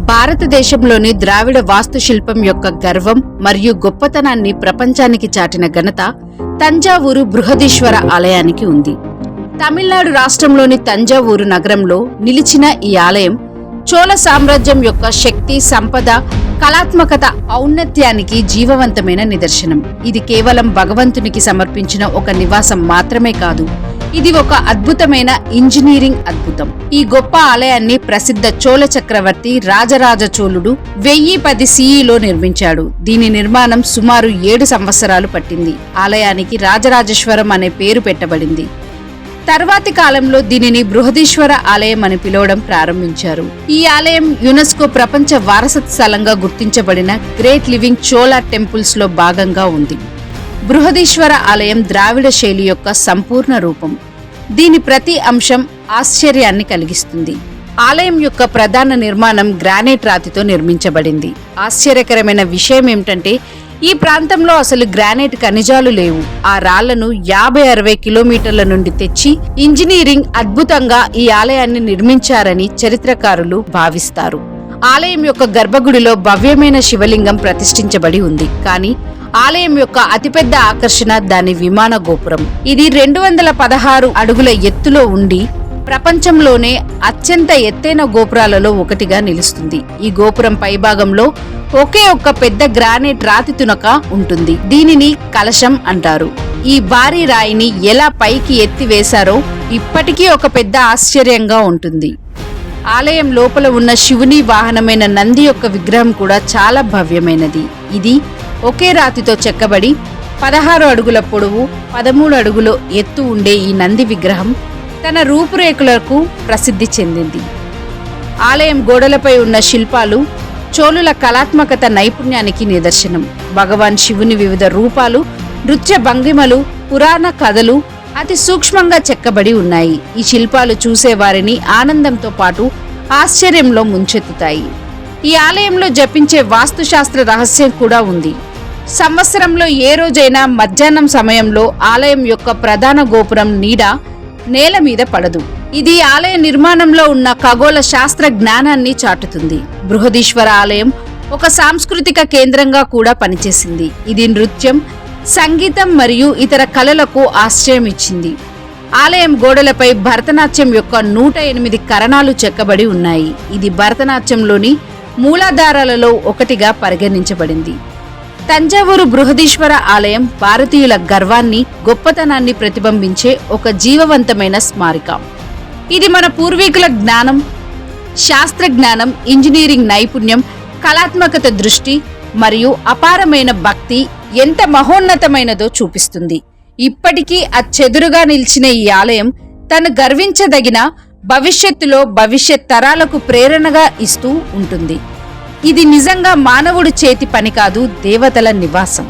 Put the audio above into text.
భారతదేశంలోని ద్రావిడ వాస్తుశిల్పం యొక్క గర్వం మరియు గొప్పతనాన్ని ప్రపంచానికి చాటిన ఘనత తంజావూరు బృహదీశ్వర ఆలయానికి ఉంది. తమిళనాడు రాష్ట్రంలోని తంజావూరు నగరంలో నిలిచిన ఈ ఆలయం చోళ సామ్రాజ్యం యొక్క శక్తి, సంపద, కళాత్మకత, ఔన్నత్యానికి జీవవంతమైన నిదర్శనం. ఇది కేవలం భగవంతునికి సమర్పించిన ఒక నివాసం మాత్రమే కాదు, ఇది ఒక అద్భుతమైన ఇంజనీరింగ్ అద్భుతం. ఈ గొప్ప ఆలయాన్ని ప్రసిద్ధ చోళ చక్రవర్తి రాజరాజ చోళుడు 1010 CEలో నిర్మించాడు. దీని నిర్మాణం సుమారు 7 సంవత్సరాలు పట్టింది. ఆలయానికి రాజరాజేశ్వరం అనే పేరు పెట్టబడింది. తర్వాతి కాలంలో దీనిని బృహదీశ్వర ఆలయం అని పిలవడం ప్రారంభించారు. ఈ ఆలయం యునెస్కో ప్రపంచ వారసత్వ స్థలంగా గుర్తించబడిన గ్రేట్ లివింగ్ చోళ టెంపుల్స్ లో భాగంగా ఉంది. బృహదీశ్వర ఆలయం ద్రావిడ శైలి యొక్క సంపూర్ణ రూపం. దీని ప్రతి అంశం ఆశ్చర్యాన్ని కలిగిస్తుంది. ఆలయం యొక్క ప్రధాన నిర్మాణం గ్రానైట్ రాతితో నిర్మించబడింది. ఆశ్చర్యకరమైన విషయం ఏమిటంటే ఈ ప్రాంతంలో అసలు గ్రానైట్ ఖనిజాలు లేవు. ఆ రాళ్లను 50-60 కిలోమీటర్ల నుండి తెచ్చి ఇంజనీరింగ్ అద్భుతంగా ఈ ఆలయాన్ని నిర్మించారని చరిత్రకారులు భావిస్తారు. ఆలయం యొక్క గర్భగుడిలో భవ్యమైన శివలింగం ప్రతిష్ఠించబడి ఉంది. కానీ ఆలయం యొక్క అతిపెద్ద ఆకర్షణ దాని విమాన గోపురం. ఇది 216 అడుగుల ఎత్తులో ఉండి ప్రపంచంలోనే అత్యంత ఎత్తైన గోపురాలలో ఒకటిగా నిలుస్తుంది. ఈ గోపురం పైభాగంలో ఒకే ఒక్క పెద్ద గ్రానైట్ రాతి తునక ఉంటుంది. దీనిని కలశం అంటారు. ఈ భారీ రాయిని ఎలా పైకి ఎత్తి వేశారో ఇప్పటికీ ఒక పెద్ద ఆశ్చర్యంగా ఉంటుంది. ఆలయం లోపల ఉన్న శివుని వాహనమైన నంది యొక్క విగ్రహం కూడా చాలా భవ్యమైనది. ఇది ఒకే రాతితో చెక్కబడి 16 అడుగుల పొడవు, 13 అడుగుల ఎత్తు ఉండే ఈ నంది విగ్రహం తన రూపురేఖలకు ప్రసిద్ధి చెందింది. ఆలయం గోడలపై ఉన్న శిల్పాలు చోళుల కళాత్మకత నైపుణ్యానికి నిదర్శనం. భగవాన్ శివుని వివిధ రూపాలు, నృత్య భంగిమలు, పురాణ కథలు అతి సూక్ష్మంగా చెక్కబడి ఉన్నాయి. ఈ శిల్పాలు చూసేవారిని ఆనందంతో పాటు ఆశ్చర్యంలో ముంచెత్తుతాయి. ఈ ఆలయంలో జపించే వాస్తుశాస్త్ర రహస్యం కూడా ఉంది. సంవత్సరంలో ఏ రోజైనా మధ్యాహ్నం సమయంలో ఆలయం యొక్క ప్రధాన గోపురం నీడ నేల మీద పడదు. ఇది ఆలయ నిర్మాణంలో ఉన్న ఖగోళ శాస్త్ర జ్ఞానాన్ని చాటుతుంది. బృహదీశ్వర ఆలయం ఒక సాంస్కృతిక కేంద్రంగా కూడా పనిచేసింది. ఇది నృత్యం, సంగీతం మరియు ఇతర కళలకు ఆశ్రయం ఇచ్చింది. ఆలయం గోడలపై భరతనాట్యం యొక్క 108 కరణాలు చెక్కబడి ఉన్నాయి. ఇది భరతనాట్యంలోని మూలాధారాలలో ఒకటిగా పరిగణించబడింది. తంజావూరు బృహదీశ్వర ఆలయం భారతీయుల గర్వాన్ని, గొప్పతనాన్ని ప్రతిబింబించే ఒక జీవవంతమైన స్మారక. ఇది మన పూర్వీకుల జ్ఞానం, శాస్త్ర జ్ఞానం, ఇంజనీరింగ్ నైపుణ్యం, కళాత్మకత దృష్టి మరియు అపారమైన భక్తి ఎంత మహోన్నతమైనదో చూపిస్తుంది. ఇప్పటికీ అచ్చెదురుగా నిలిచిన ఈ ఆలయం తను గర్వించదగిన భవిష్యత్తులో భవిష్యత్ తరాలకు ప్రేరణగా ఇస్తూ ఉంటుంది. ఇది నిజంగా మానవుడి చేతి పని కాదు, దేవతల నివాసం.